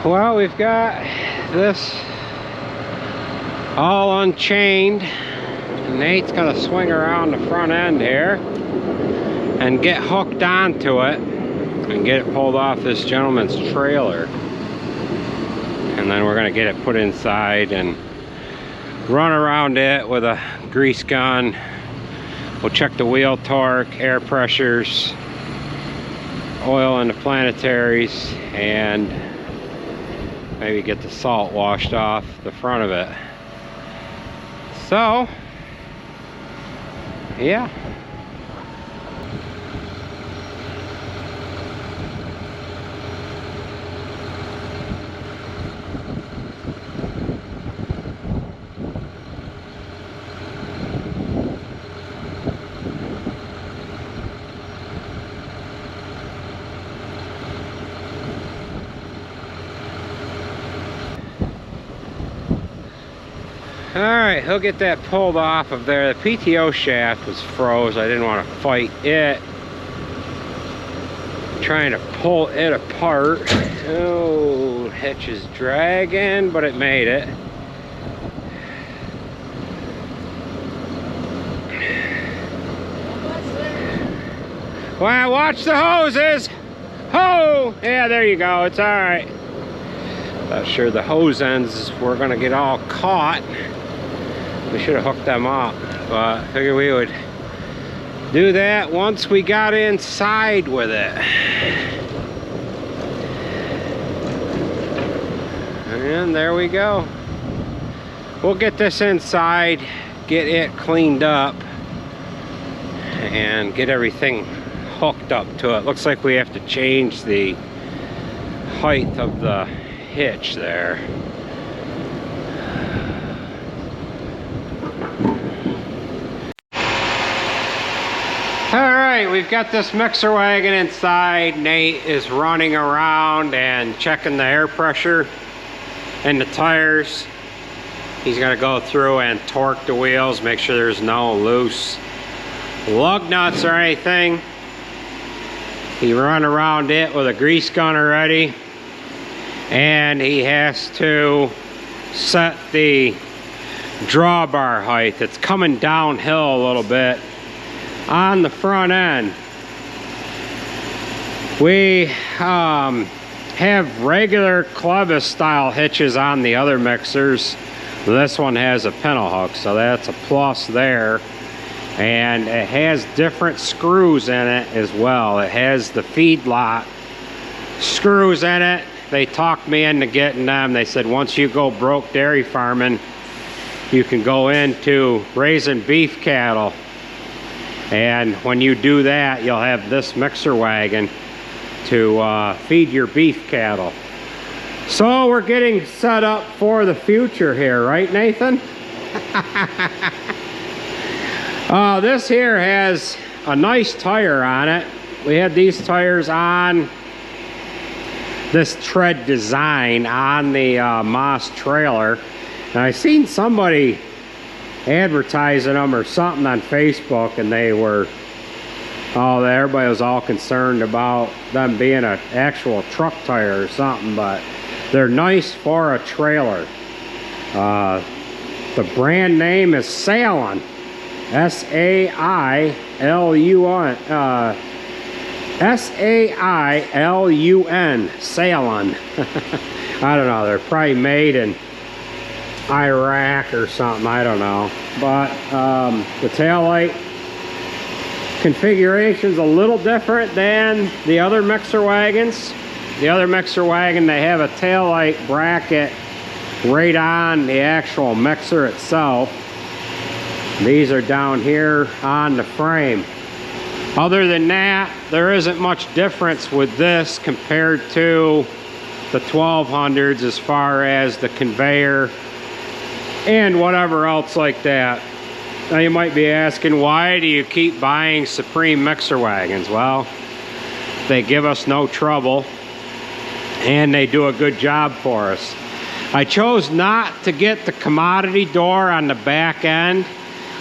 Well, we've got this all unchained. Nate's gonna swing around the front end here and get hooked onto it and get it pulled off this gentleman's trailer. And then we're gonna get it put inside and run around it with a grease gun. We'll check the wheel torque, air pressures, oil in the planetaries, and maybe get the salt washed off the front of it. So, yeah. Alright, he'll get that pulled off of there. The PTO shaft was froze. I didn't want to fight it. Trying to pull it apart. Oh, hitch is dragging, but it made it. Well, watch the hoses! Ho! Yeah, there you go. It's alright. Not sure the hose ends were going to get all caught. We should have hooked them up, but I figured we would do that once we got inside with it. And there we go. We'll get this inside, get it cleaned up, and get everything hooked up to it. Looks like we have to change the height of the hitch there. Alright, we've got this mixer wagon inside. Nate is running around and checking the air pressure and the tires. He's going to go through and torque the wheels, make sure there's no loose lug nuts or anything. He run around it with a grease gun already. And he has to set the drawbar height. It's coming downhill a little bit on the front end. We have regular clevis style hitches on the other mixers. This one has a pintle hook, so that's a plus there. And it has different screws in it as well. It has the feedlot screws in it. They talked me into getting them. They said once you go broke dairy farming, you can go into raising beef cattle. And when you do that, you'll have this mixer wagon to feed your beef cattle. So we're getting set up for the future here, right, Nathan? This here has a nice tire on it. We had these tires on this tread design on the Moss trailer. And I seen somebody advertising them or something on Facebook, and they were, everybody was all concerned about them being an actual truck tire or something, but they're nice for a trailer. The brand name is Sailun, S-A-I-L-U-N, S-A-I-L-U-N, Sailun. I don't know, they're probably made in Iraq or something, I don't know. But the taillight configuration's a little different than the other mixer wagons. The other mixer wagon, they have a taillight bracket right on the actual mixer itself. These are down here on the frame. Other than that, there isn't much difference with this compared to the 1200s as far as the conveyor and whatever else like that. Now you might be asking, why do you keep buying Supreme mixer wagons? Well, they give us no trouble and they do a good job for us. I chose not to get the commodity door on the back end.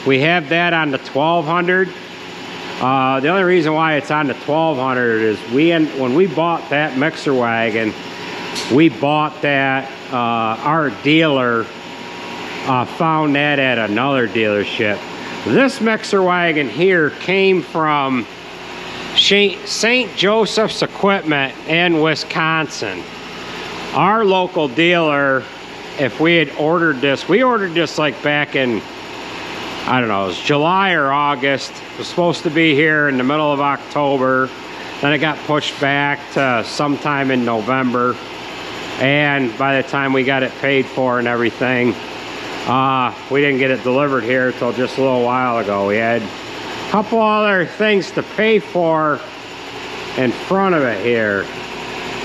We have that on the 1200. The only reason why it's on the 1200 is when we bought that mixer wagon, We bought that, our dealer found that at another dealership. This mixer wagon here came from St. Joseph's Equipment in Wisconsin. Our local dealer, if we had ordered this, we ordered this like back in, I don't know, it was July or August. It was supposed to be here in the middle of October. Then it got pushed back to sometime in November. And by the time we got it paid for and everything, we didn't get it delivered here until just a little while ago. We had a couple other things to pay for in front of it here.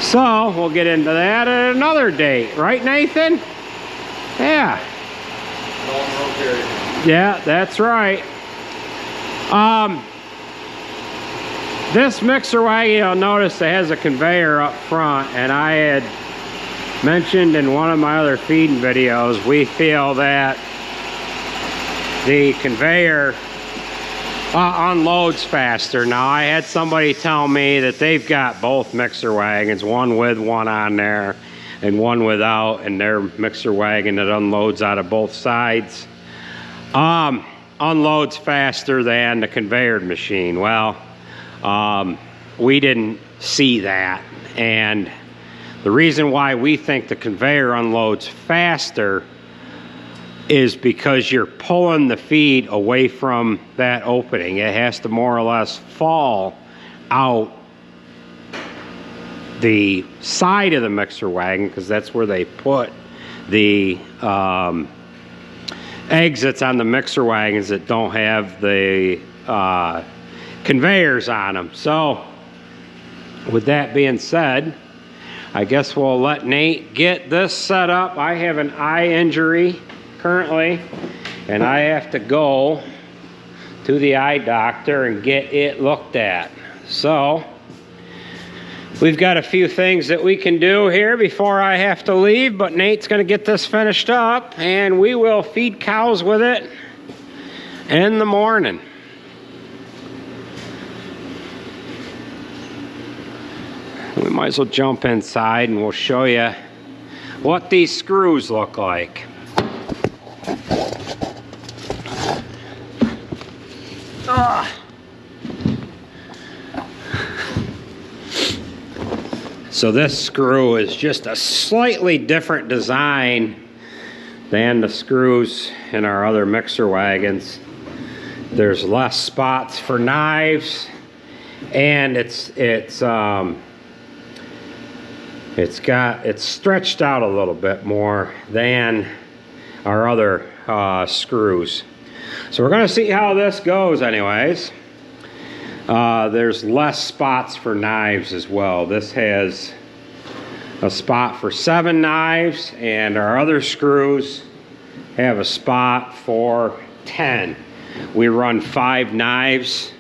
So we'll get into that at another date. Right, Nathan? Yeah. Yeah, that's right. This mixer wagon, you'll notice it has a conveyor up front, and I had mentioned in one of my other feeding videos, we feel that the conveyor unloads faster. Now, I had somebody tell me that they've got both mixer wagons, one with one on there and one without, and their mixer wagon that unloads out of both sides unloads faster than the conveyor machine. Well, we didn't see that, and the reason why we think the conveyor unloads faster is because you're pulling the feed away from that opening. It has to more or less fall out the side of the mixer wagon, because that's where they put the exits on the mixer wagons that don't have the conveyors on them. So with that being said, I guess we'll let Nate get this set up. I have an eye injury currently, and I have to go to the eye doctor and get it looked at. So we've got a few things that we can do here before I have to leave, but Nate's going to get this finished up, and we will feed cows with it in the morning. We might as well jump inside and we'll show you what these screws look like. So this screw is just a slightly different design than the screws in our other mixer wagons. There's less spots for knives, and it's stretched out a little bit more than our other screws. So we're going to see how this goes anyways. There's less spots for knives as well. This has a spot for 7 knives, and our other screws have a spot for 10. We run 5 knives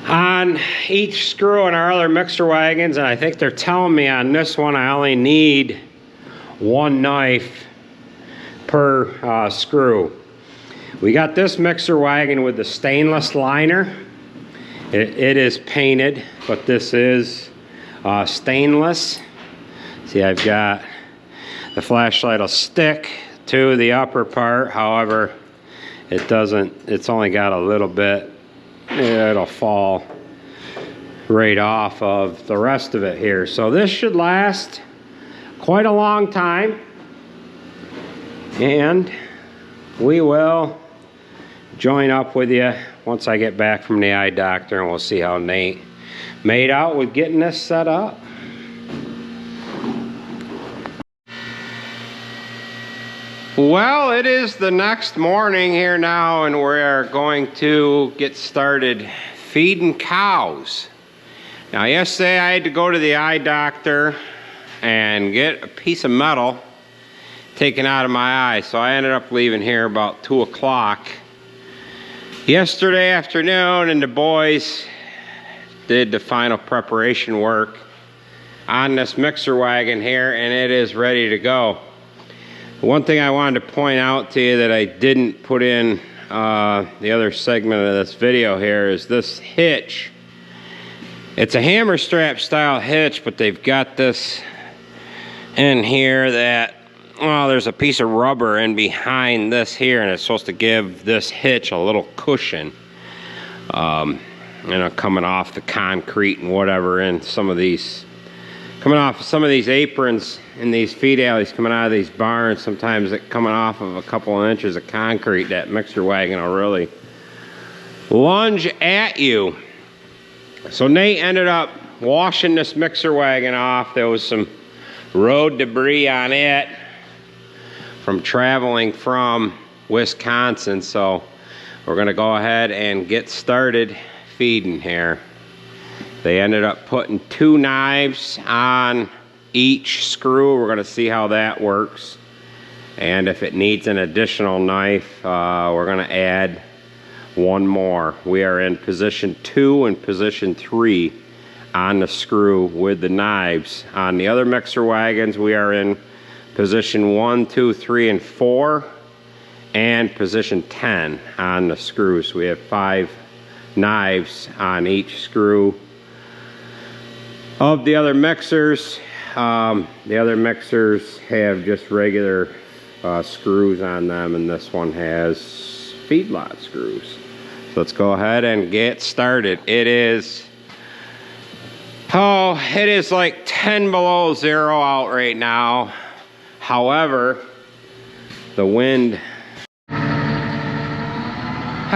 on each screw in our other mixer wagons, and I think they're telling me on this one I only need 1 knife per screw. We got this mixer wagon with the stainless liner. It is painted, but this is stainless. See, I've got the flashlight will stick to the upper part. However, it doesn't, it's only got a little bit. It'll fall right off of the rest of it here. So this should last quite a long time, and we will join up with you once I get back from the eye doctor, and we'll see how Nate made out with getting this set up. Well, it is the next morning here now, and we're going to get started feeding cows. Now, yesterday I had to go to the eye doctor and get a piece of metal taken out of my eye, so I ended up leaving here about 2 o'clock yesterday afternoon, and the boys did the final preparation work on this mixer wagon here, and it is ready to go. One thing I wanted to point out to you that I didn't put in the other segment of this video here is this hitch. It's a hammer strap style hitch, but they've got this in here that, well, there's a piece of rubber in behind this here, and it's supposed to give this hitch a little cushion. You know, coming off the concrete and whatever, and some of these, coming off some of these aprons in these feed alleys, coming out of these barns, sometimes it coming off of a couple of inches of concrete, that mixer wagon will really lunge at you. So Nate ended up washing this mixer wagon off. There was some road debris on it from traveling from Wisconsin, so we're gonna go ahead and get started feeding here. They ended up putting 2 knives on each screw. We're gonna see how that works, and if it needs an additional knife, we're gonna add 1 more. We are in position 2 and position 3 on the screw with the knives. On the other mixer wagons, we are in position 1, 2, 3, and 4, and position 10 on the screws. We have 5 knives on each screw. Of the other mixers, the other mixers have just regular screws on them, and this one has feedlot screws. So let's go ahead and get started. It is like 10 below 0 out right now. However, the wind. All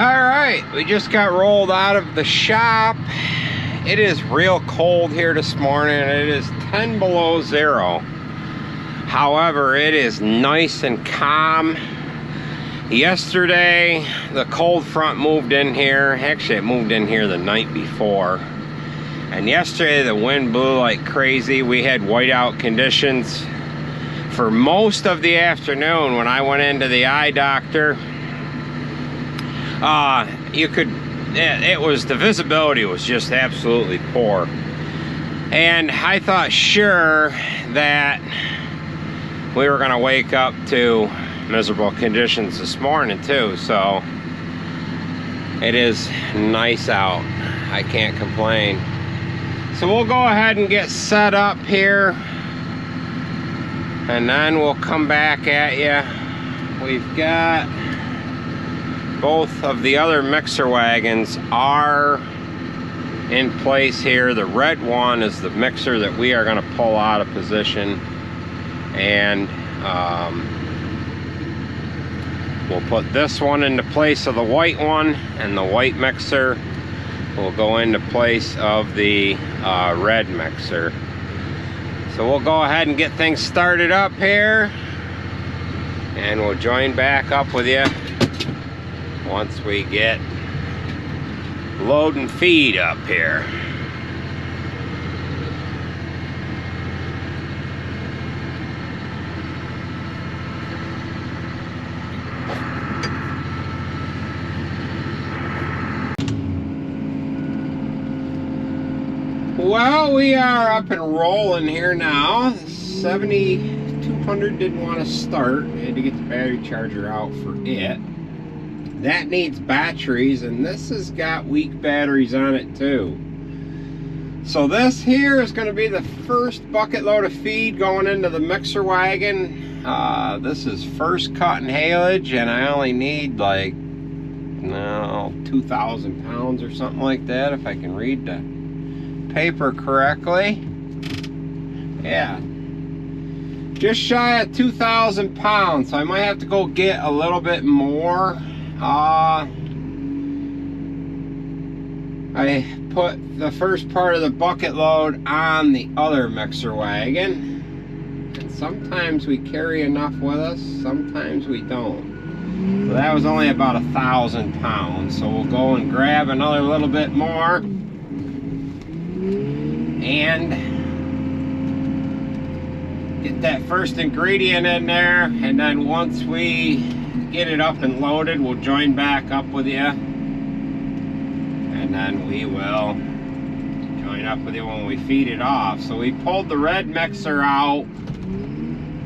right, we just got rolled out of the shop. It is real cold here this morning. It is 10 below 0. However, it is nice and calm. Yesterday, the cold front moved in here. Actually, it moved in here the night before. And yesterday, the wind blew like crazy. We had whiteout conditions for most of the afternoon. When I went into the eye doctor, the visibility was just absolutely poor. And I thought sure that we were gonna wake up to miserable conditions this morning too. So it is nice out. I can't complain. So we'll go ahead and get set up here, and then we'll come back at you. We've got both of the other mixer wagons are in place here. The red one is the mixer that we are going to pull out of position, and we'll put this one into place of the white one, and the white mixer will go into place of the red mixer. So we'll go ahead and get things started up here, and we'll join back up with you once we get load and feed up here. Well, we are up and rolling here now. 7200 didn't want to start. I had to get the battery charger out for it. That needs batteries, and this has got weak batteries on it too. So this here is going to be the first bucket load of feed going into the mixer wagon. This is first cut and haylage, and I only need like 2,000 pounds or something like that, if I can read the paper correctly. Yeah, just shy of 2,000 pounds, so I might have to go get a little bit more. I put the first part of the bucket load on the other mixer wagon, and sometimes we carry enough with us, sometimes we don't. So that was only about 1,000 pounds, so we'll go and grab another little bit more and get that first ingredient in there, and then once we get it up and loaded, we'll join back up with you, and then we will join up with you when we feed it off. So we pulled the red mixer out.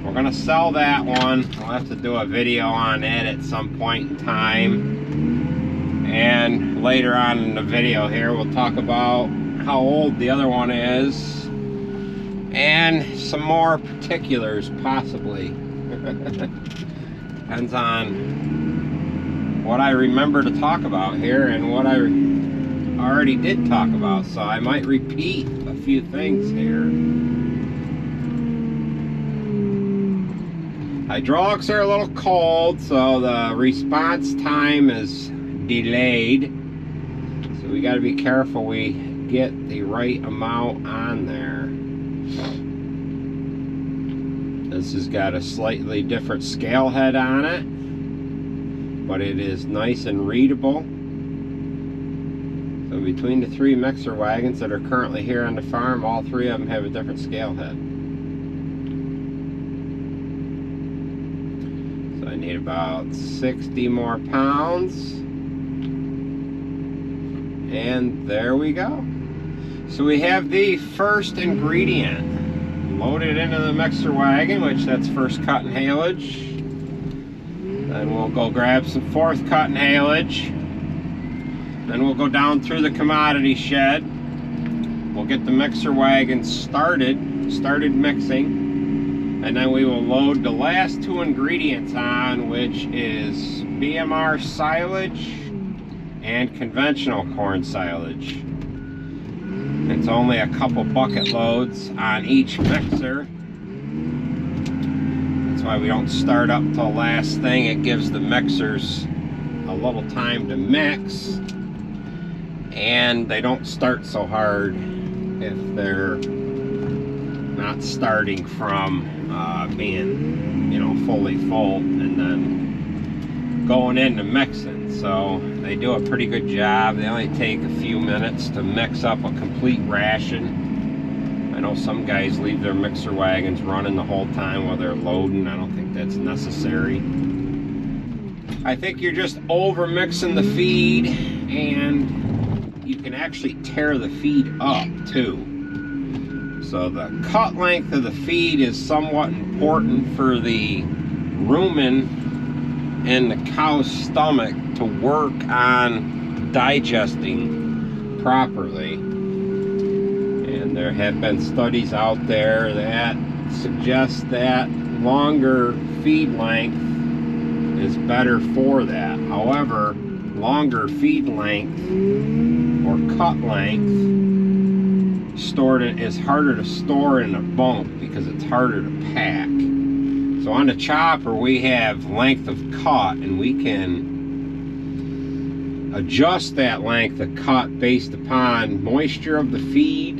We're gonna sell that one. We'll have to do a video on it at some point in time, and later on in the video here we'll talk about how old the other one is and some more particulars, possibly. Depends on what I remember to talk about here and what I already did talk about, so I might repeat a few things here. Hydraulics are a little cold, so the response time is delayed. So we got to be careful we get the right amount on there. This has got a slightly different scale head on it, but it is nice and readable. So between the 3 mixer wagons that are currently here on the farm, all 3 of them have a different scale head. I need about 60 more pounds, and there we go. So we have the first ingredient loaded into the mixer wagon, which that's first cut and haylage. Then we'll go grab some 4th cut and haylage. Then we'll go down through the commodity shed. We'll get the mixer wagon started mixing. And then we will load the last 2 ingredients on, which is BMR silage and conventional corn silage. It's only a couple bucket loads on each mixer. That's why we don't start up till last thing. It gives the mixers a little time to mix, and they don't start so hard if they're not starting from being, you know, fully full and then going into mixing. So they do a pretty good job. They only take a few minutes to mix up a complete ration. I know some guys leave their mixer wagons running the whole time while they're loading. I don't think that's necessary. I think you're just over mixing the feed, and you can actually tear the feed up too. So the cut length of the feed is somewhat important for the rumen in the cow's stomach to work on digesting properly. And there have been studies out there that suggest that longer feed length is better for that. However, longer feed length or cut length is harder to store in a bunk because it's harder to pack. So on the chopper we have length of cut, and we can adjust that length of cut based upon moisture of the feed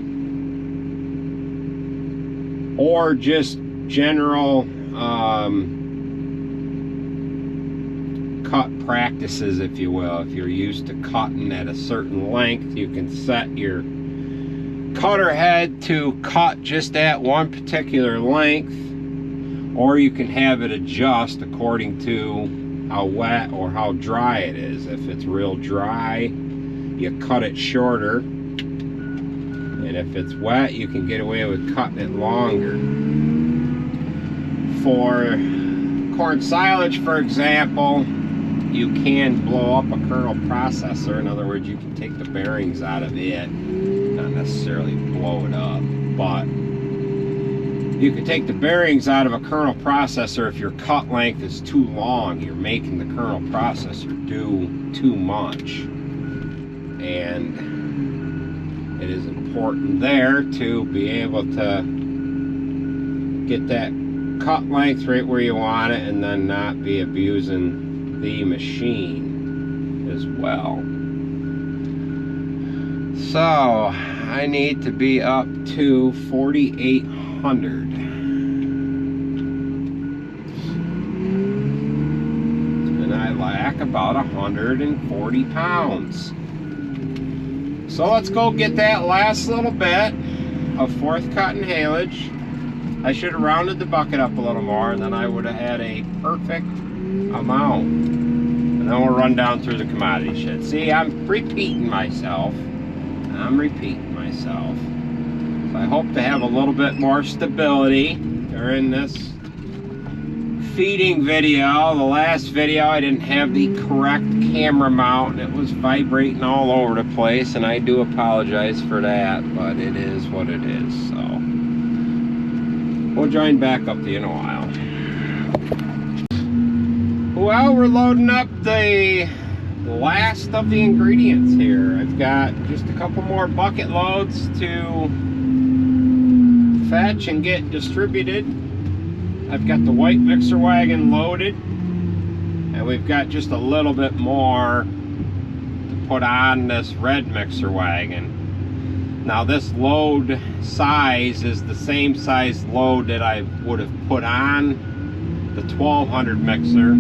or just general cut practices, if you will. If you're used to cutting at a certain length, you can set your cutter head to cut just at one particular length, or you can have it adjust according to how wet or how dry it is. If it's real dry, you cut it shorter, and if it's wet, you can get away with cutting it longer. For corn silage, for example, you can blow up a kernel processor. In other words, you can take the bearings out of it, not necessarily blow it up, but you can take the bearings out of a kernel processor if your cut length is too long. You're making the kernel processor do too much, and it is important there to be able to get that cut length right where you want it, and then not be abusing the machine as well. So I need to be up to 4,800. And I lack about 140 pounds. So let's go get that last little bit of 4th cut and haylage. I should have rounded the bucket up a little more, and then I would have had a perfect amount. And then we'll run down through the commodity shed. See, I'm repeating myself. So I hope to have a little bit more stability during this feeding video. The last video I didn't have the correct camera mount, and it was vibrating all over the place, and I do apologize for that, but it is what it is. So We'll join back up to you in a while. Well, we're loading up the last of the ingredients here. I've got just a couple more bucket loads to fetch and get distributed. I've got the white mixer wagon loaded, and we've got just a little bit more to put on this red mixer wagon. Now this load size is the same size load that I would have put on the 1200 mixer.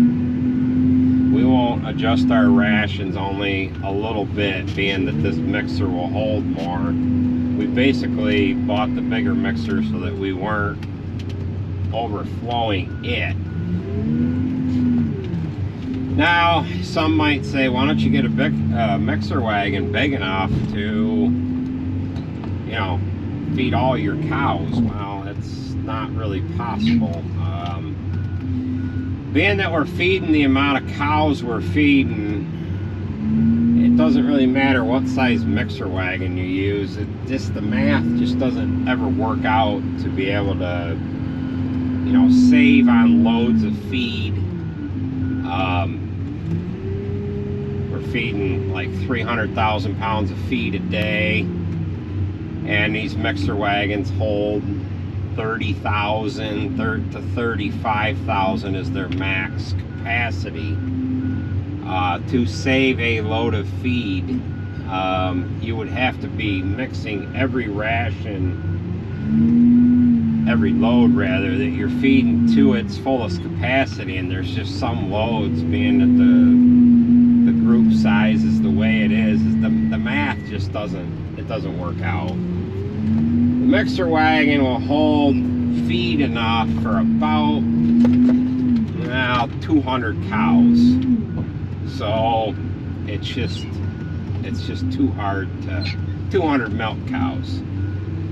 We won't adjust our rations only a little bit, being that this mixer will hold more. We basically bought the bigger mixer so that we weren't overflowing it. Now, some might say, why don't you get a big mixer wagon big enough to, you know, feed all your cows? Well, it's not really possible. Being that we're feeding the amount of cows we're feeding, it doesn't really matter what size mixer wagon you use. The math just doesn't ever work out to be able to, you know, save on loads of feed. We're feeding like 300,000 pounds of feed a day, and these mixer wagons hold 30,000 to 35,000 is their max capacity. To save a load of feed, you would have to be mixing every load rather, that you're feeding to its fullest capacity, and there's just some loads, being that the group size is the way it is the math just doesn't work out. The mixer wagon will hold feed enough for about 200 cows. So it's just too hard to 200 milk cows,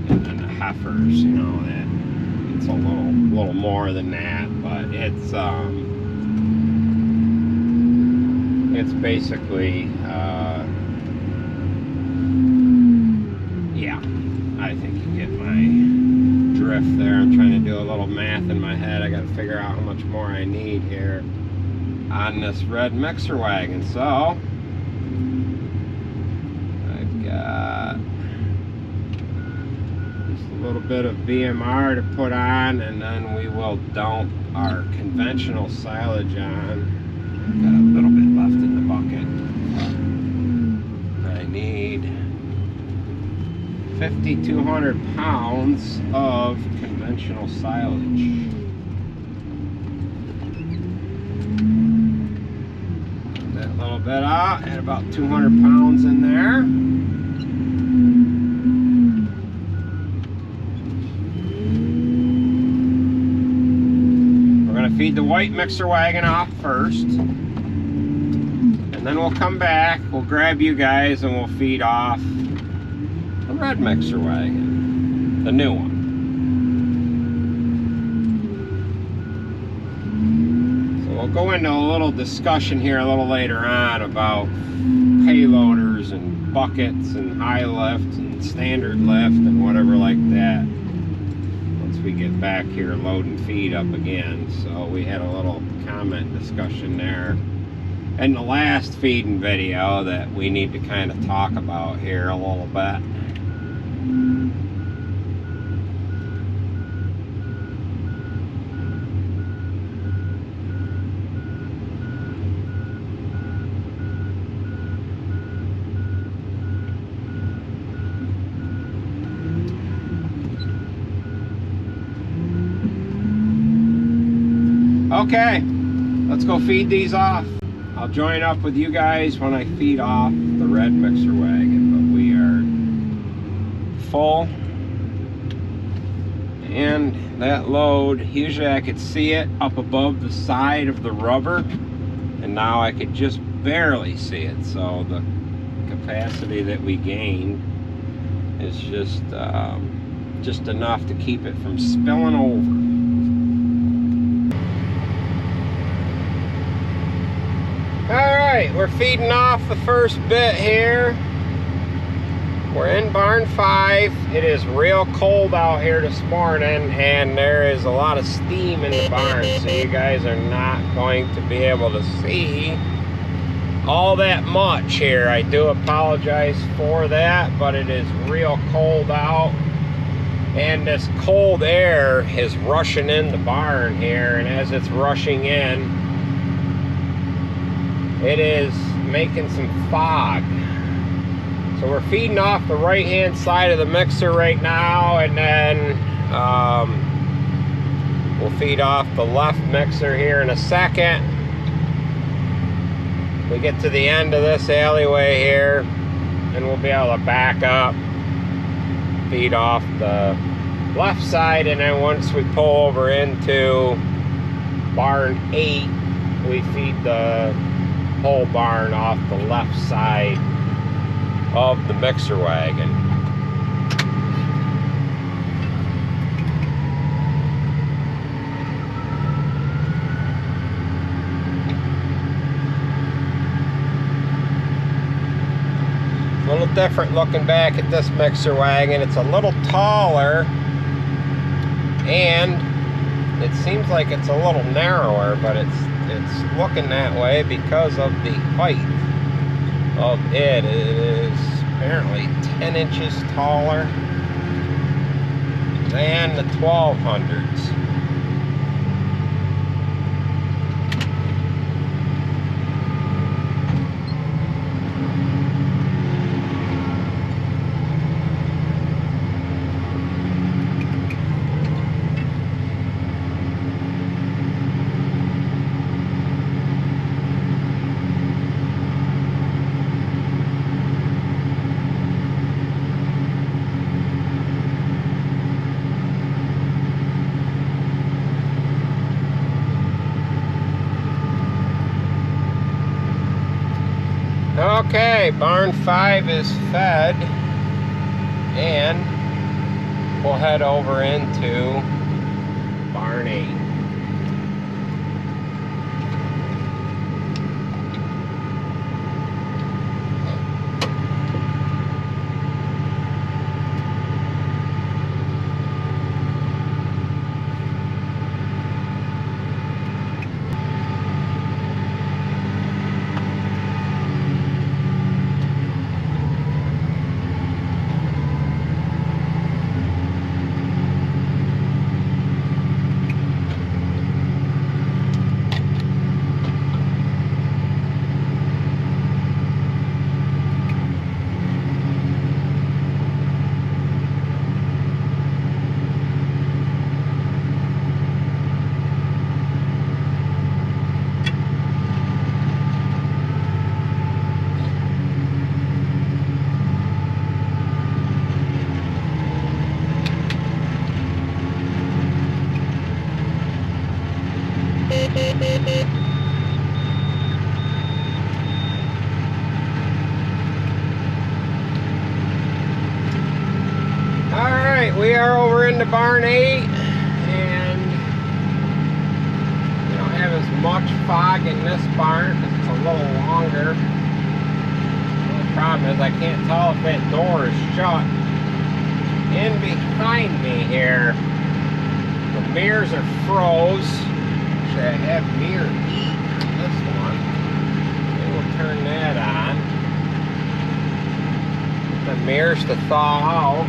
and then the heifers, you know, that it's a little more than that, but it's basically yeah, I think you get my drift there. I'm trying to do a little math in my head. I got to figure out how much more I need here on this red mixer wagon. So I've got just a little bit of BMR to put on, and then we will dump our conventional silage on. I've got a little bit left in the bucket. I need 5,200 pounds of conventional silage. That little bit out, add about 200 pounds in there. We're going to feed the white mixer wagon off first, and then we'll come back, we'll grab you guys, and we'll feed off the red mixer wagon, the new one. So we'll go into a little discussion here a little later on about payloaders and buckets and high lift and standard lift and whatever like that once we get back here loading feed up again. So we had a little comment discussion there in the last feeding video that we need to kind of talk about here a little bit. Okay, let's go feed these off. I'll join up with you guys when I feed off the red mixer wagon, but we are full. And that load, usually I could see it up above the side of the rubber, and now I could just barely see it. So the capacity that we gained is just enough to keep it from spilling over. Alright, we're feeding off the first bit here. We're in barn 5. It is real cold out here this morning, and there is a lot of steam in the barn, so you guys are not going to be able to see all that much here. I do apologize for that, but it is real cold out, and this cold air is rushing in the barn here, and as it's rushing in, it is making some fog. So we're feeding off the right hand side of the mixer right now, and then we'll feed off the left mixer here in a second. We get to the end of this alleyway here, and we'll be able to back up, feed off the left side, and then once we pull over into barn 8, we feed the whole barn off the left side of the mixer wagon. A little different looking back at this mixer wagon. It's a little taller, and it seems like it's a little narrower, but it's looking that way because of the height of it. It is apparently 10 inches taller than the 1200s. Okay, barn 5 is fed, and we'll head over into barn 8. Alright, we are over into barn 8, and we don't have as much fog in this barn because it's a little longer. The problem is I can't tell if that door is shut. In behind me here, the mirrors are froze. Should I have mirror heat on this one? Maybe we'll turn that on. The mirrors to thaw out.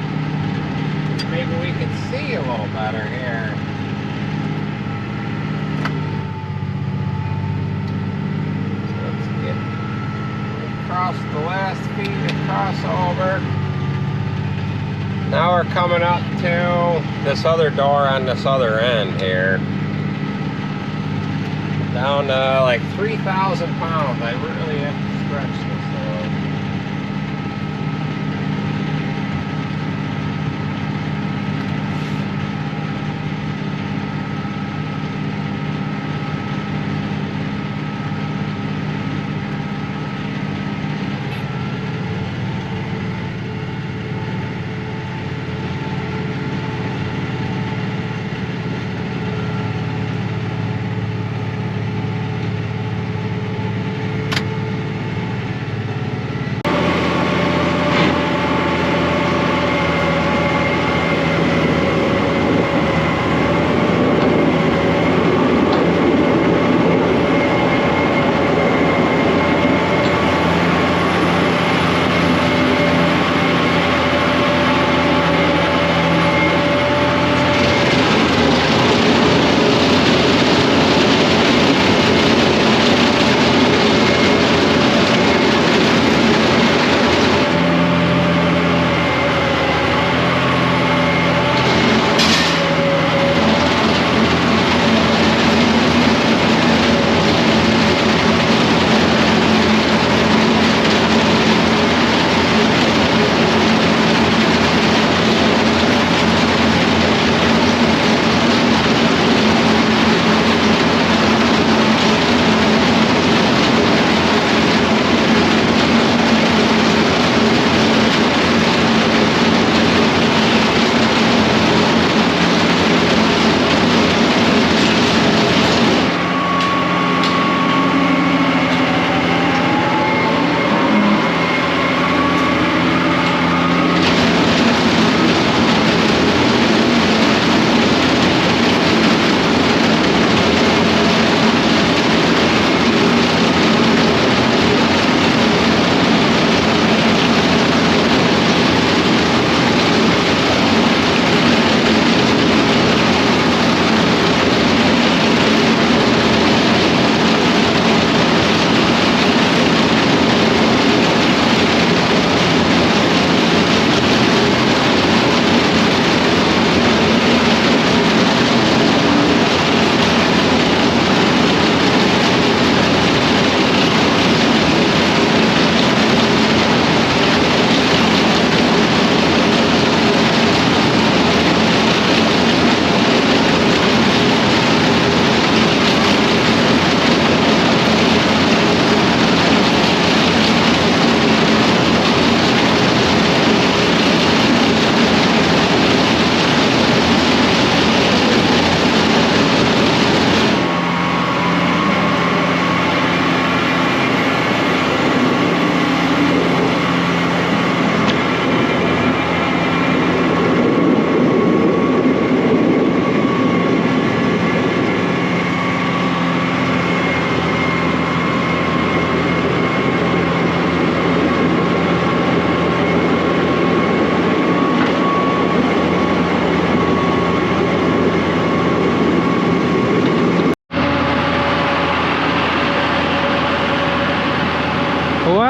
Maybe we can see a little better here. So let's get across the last feet across over. Now we're coming up to this other door on this other end here. Down to like 3,000 pounds. I really have to stretch this a little.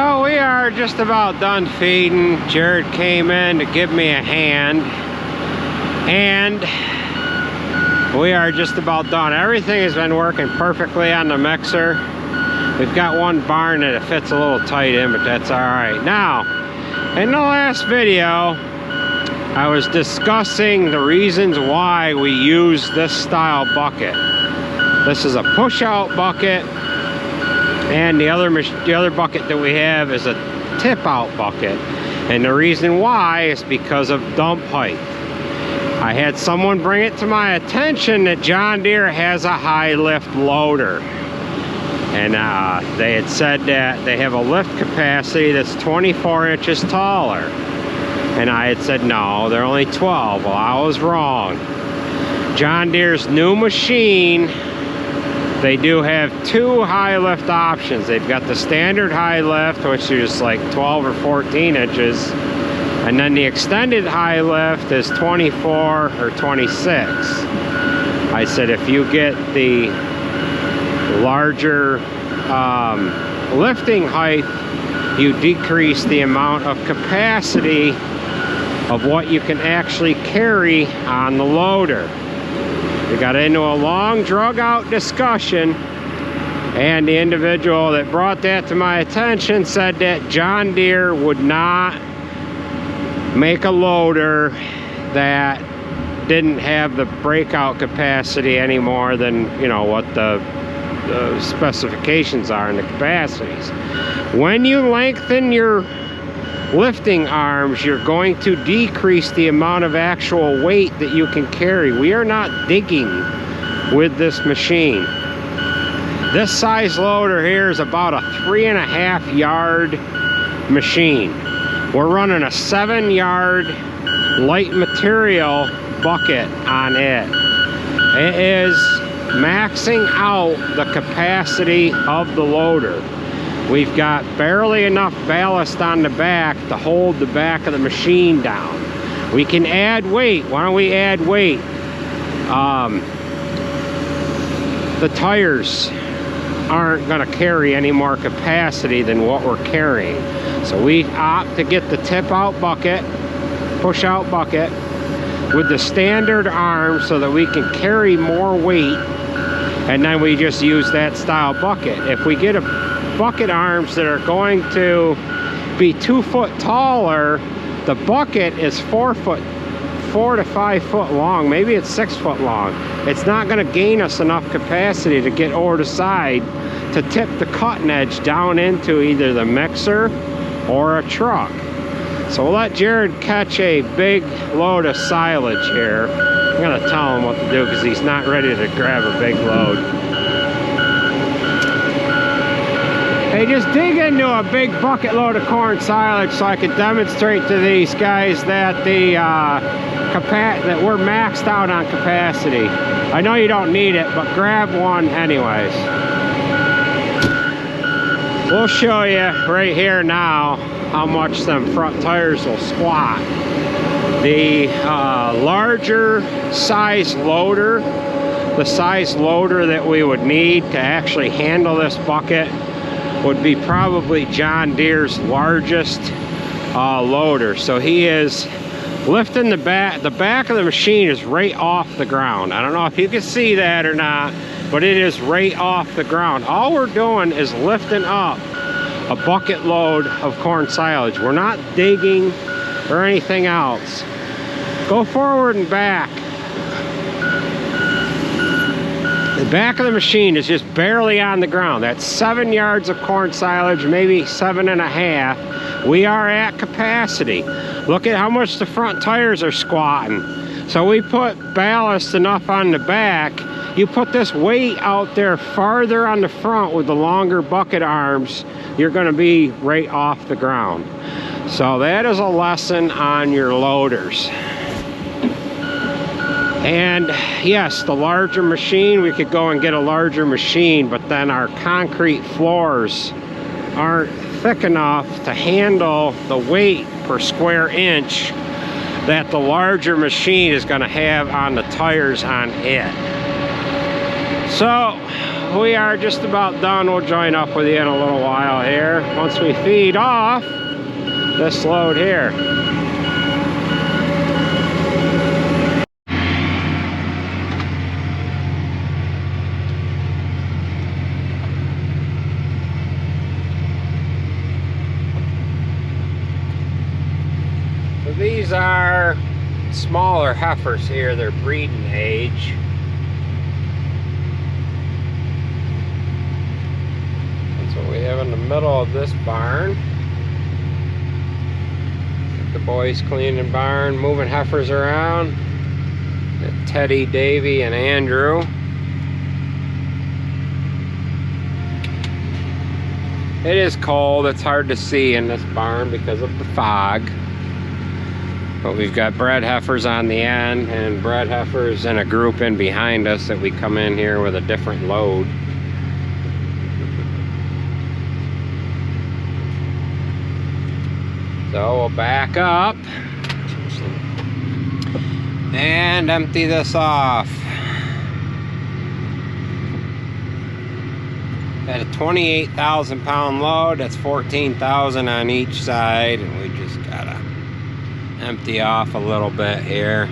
So we are just about done feeding. Jared came in to give me a hand, and we are just about done. Everything has been working perfectly on the mixer. We've got one barn that it fits a little tight in, but that's all right. Now, in the last video, I was discussing the reasons why we use this style bucket. This is a push-out bucket, and the other bucket that we have is a tip-out bucket. And the reason why is because of dump height. I had someone bring it to my attention that John Deere has a high lift loader. And they had said that they have a lift capacity that's 24 inches taller. And I had said, no, they're only 12. Well, I was wrong. John Deere's new machine, they do have two high lift options. They've got the standard high lift, which is like 12 or 14 inches. And then the extended high lift is 24 or 26. I said, if you get the larger lifting height, you decrease the amount of capacity of what you can actually carry on the loader. We got into a long drug-out discussion, and the individual that brought that to my attention said that John Deere would not make a loader that didn't have the breakout capacity any more than, you know, what the specifications are and the capacities. When you lengthen your lifting arms, you're going to decrease the amount of actual weight that you can carry. We are not digging with this machine. This size loader here is about a 3.5 yard machine. We're running a 7-yard light material bucket on it. It is maxing out the capacity of the loader. We've got barely enough ballast on the back to hold the back of the machine down. We can add weight. Why don't we add weight? The tires aren't going to carry any more capacity than what we're carrying. So we opt to get the tip-out bucket, push-out bucket, with the standard arm so that we can carry more weight, and then we just use that style bucket. If we get a bucket arms that are going to be 2 foot taller, the bucket is 4 to 5 foot long, maybe it's 6 foot long. It's not going to gain us enough capacity to get over the side to tip the cutting edge down into either the mixer or a truck. So we'll let Jared catch a big load of silage here. I'm going to tell him what to do because he's not ready to grab a big load. Hey, just dig into a big bucket load of corn silage so I can demonstrate to these guys that that we're maxed out on capacity. I know you don't need it, but grab one anyways. We'll show you right here now how much them front tires will squat. The larger size loader, the size loader that we would need to actually handle this bucket would be probably John Deere's largest loader. So he is lifting the back of the machine is right off the ground. I don't know if you can see that or not, but it is right off the ground. All we're doing is lifting up a bucket load of corn silage. We're not digging or anything else. Go forward and back. The back of the machine is just barely on the ground. That's 7 yards of corn silage, maybe 7.5. We are at capacity. Look at how much the front tires are squatting. So we put ballast enough on the back. You put this weight out there farther on the front with the longer bucket arms, you're going to be right off the ground. So that is a lesson on your loaders. And yes, the larger machine, we could go and get a larger machine, but then our concrete floors aren't thick enough to handle the weight per square inch that the larger machine is going to have on the tires on it. So we are just about done. We'll join up with you in a little while here once we feed off this load here. So these are smaller heifers here. They're breeding age. That's what we have in the middle of this barn. The boys cleaning the barn, moving heifers around. Teddy, Davy, and Andrew. It is cold. It's hard to see in this barn because of the fog. But we've got bred heifers on the end and bred heifers in a group in behind us that we come in here with a different load. So we'll back up and empty this off. At a 28,000 pound load, that's 14,000 on each side, and we just gotta empty off a little bit here.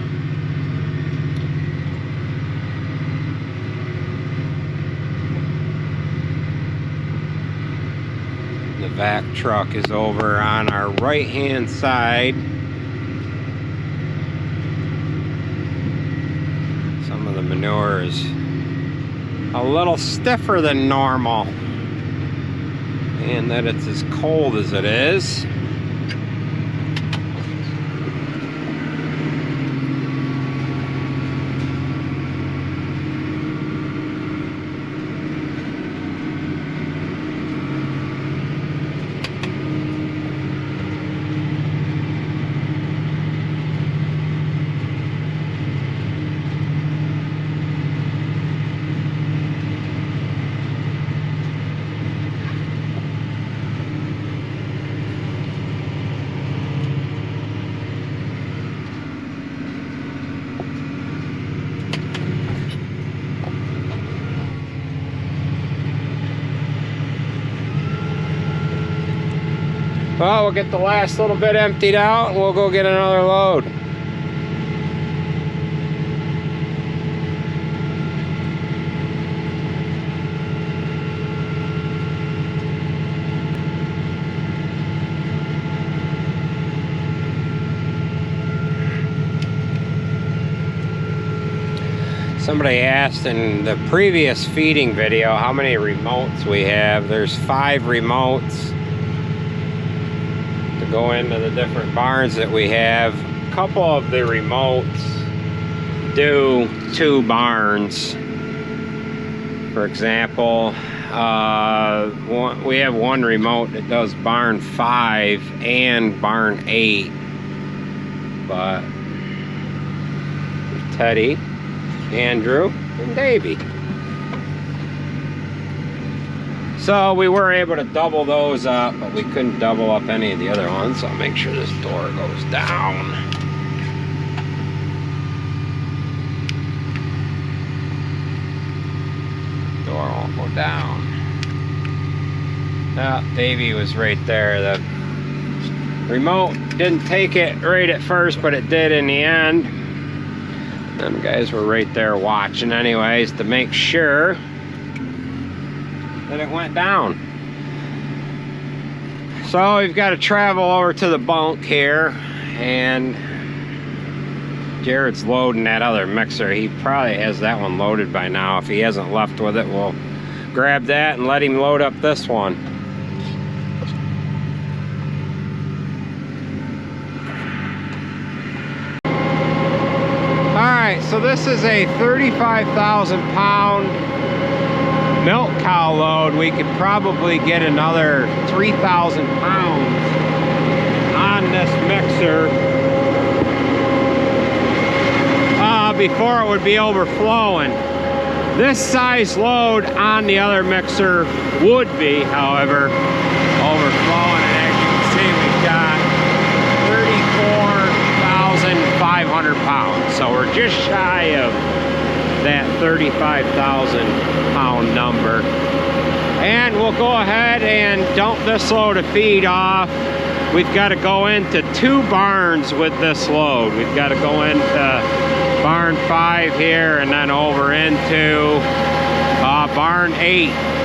The vac truck is over on our right hand side. Some of the manure is a little stiffer than normal, and that it's as cold as it is. Well, we'll get the last little bit emptied out and we'll go get another load. Somebody asked in the previous feeding video how many remotes we have. There's 5 remotes to go into the different barns that we have. A couple of the remotes do 2 barns. For example, we have one remote that does barn 5 and barn 8. But Teddy, Andrew, and Davy. So we were able to double those up, but we couldn't double up any of the other ones. So I'll make sure this door goes down. Door won't go down. Now, Davy was right there. The remote didn't take it right at first, but it did in the end. Them guys were right there watching anyways to make sure that it went down. So we've got to travel over to the bunk here, and Jared's loading that other mixer. He probably has that one loaded by now. If he hasn't left with it, we'll grab that and let him load up this one. Alright, so this is a 35,000 pound milk cow load. We could probably get another 3,000 pounds on this mixer before it would be overflowing. This size load on the other mixer would be, however, overflowing, and as you can see, we've got 34,500 pounds. So we're just shy of that 35,000 pound number. And we'll go ahead and dump this load of feed off. We've got to go into 2 barns with this load. We've got to go into barn 5 here and then over into barn 8.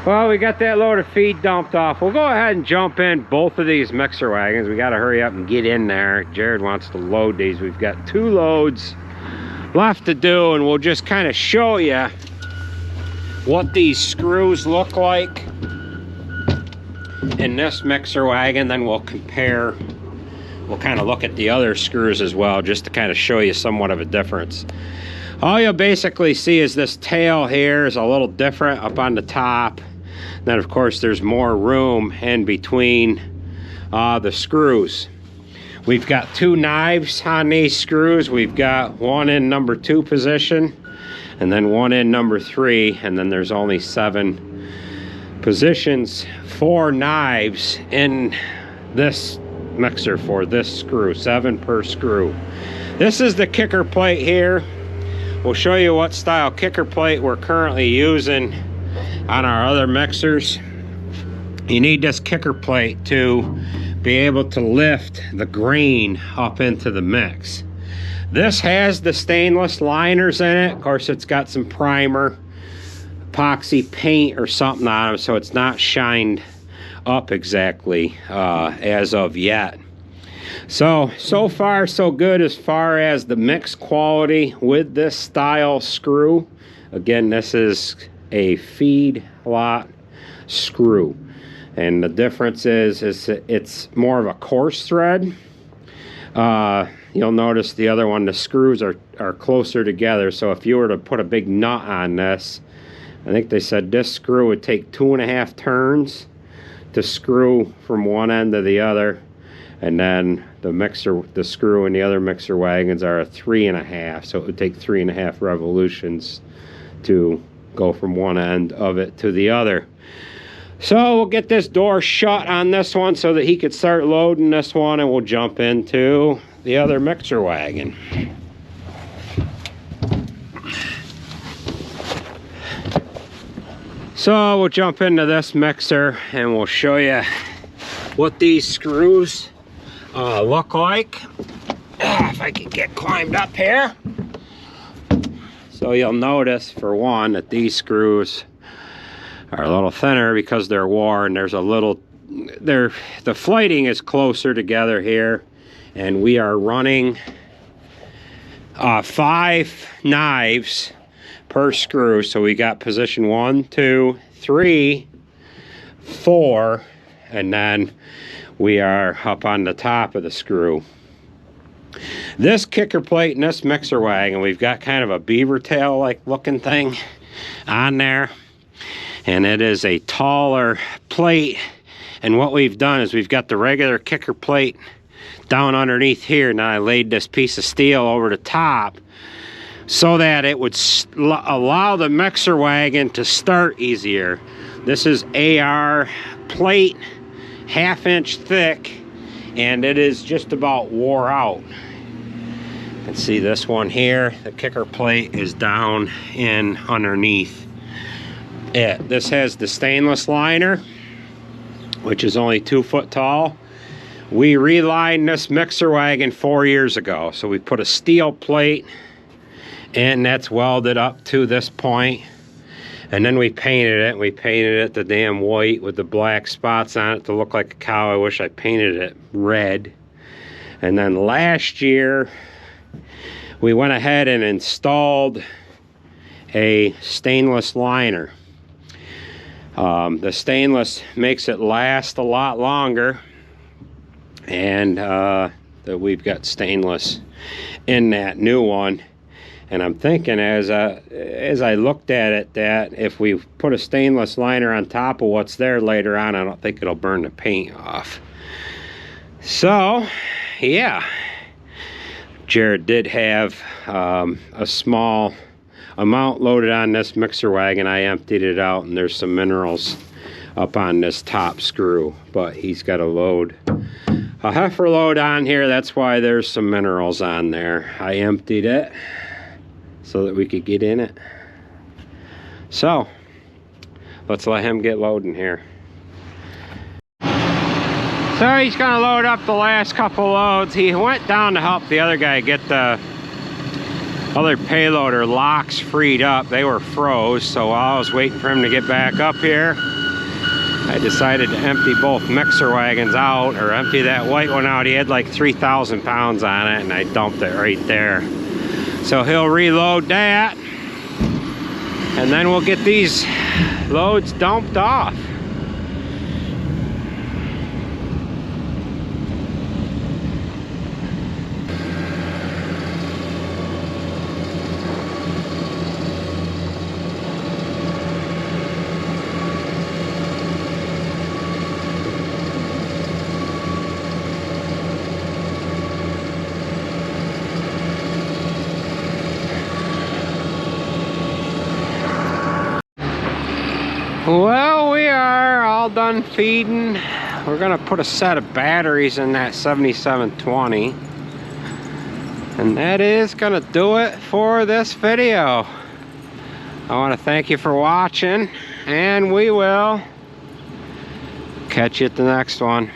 Well, we got that load of feed dumped off. We'll go ahead and jump in both of these mixer wagons. We got to hurry up and get in there. Jared wants to load these. We've got 2 loads left to do, and we'll just kind of show you what these screws look like in this mixer wagon. Then we'll compare. We'll kind of look at the other screws as well, just to kind of show you somewhat of a difference. All you'll basically see is this tail here is a little different up on the top. Then of course there's more room in between the screws. We've got 2 knives on these screws. We've got one in number 2 position and then one in number 3, and then there's only 7 positions for knives in this mixer for this screw, 7 per screw. This is the kicker plate here. We'll show you what style kicker plate we're currently using on our other mixers. You need this kicker plate to be able to lift the grain up into the mix. This has the stainless liners in it. Of course, it's got some primer, epoxy paint or something on them, so it's not shined up exactly as of yet. So far so good as far as the mix quality with this style screw. Again, this is a feed lot screw, and the difference is it's more of a coarse thread. You'll notice the other one, the screws are closer together, so if you were to put a big nut on this, I think they said this screw would take 2.5 turns to screw from one end to the other, and then the screw in the other mixer wagons are a 3.5, so it would take 3.5 revolutions to go from one end of it to the other. So we'll get this door shut on this one so that he could start loading this one, and we'll jump into the other mixer wagon. So we'll jump into this mixer and we'll show you what these screws look like. If I can get climbed up here. So you'll notice, for one, that these screws are a little thinner because they're worn. There's a little, the flighting is closer together here, and we are running 5 knives per screw. So we got position 1, 2, 3, 4, and then we are up on the top of the screw. This kicker plate in this mixer wagon, we've got kind of a beaver tail like looking thing on there, and it is a taller plate. And what we've done is we've got the regular kicker plate down underneath here. Now I laid this piece of steel over the top so that it would allow the mixer wagon to start easier. This is AR plate, 1/2 inch thick, and it is just about wore out. You can see this one here, the kicker plate is down in underneath it. This has the stainless liner, which is only 2 foot tall. We relined this mixer wagon 4 years ago, so we put a steel plate and that's welded up to this point, and then we painted it. We painted it the damn white with the black spots on it to look like a cow. I wish I painted it red. And then last year we went ahead and installed a stainless liner. The stainless makes it last a lot longer, and that we've got stainless in that new one. And I'm thinking, as I looked at it, that if we put a stainless liner on top of what's there later on, I don't think it'll burn the paint off. So, yeah. Jared did have a small amount loaded on this mixer wagon. I emptied it out, and there's some minerals up on this top screw. But he's got a heifer load on here. That's why there's some minerals on there. I emptied it so that we could get in it. So let's let him get loading here. So he's gonna load up the last couple loads. He went down to help the other guy get the other payloader locks freed up. They were froze, so while I was waiting for him to get back up here, I decided to empty both mixer wagons out, or empty that white one out. He had like 3,000 pounds on it, and I dumped it right there. So he'll reload that, and then we'll get these loads dumped off. Well, we are all done feeding. We're gonna put a set of batteries in that 7720, and that is gonna do it for this video. I want to thank you for watching, and we will catch you at the next one.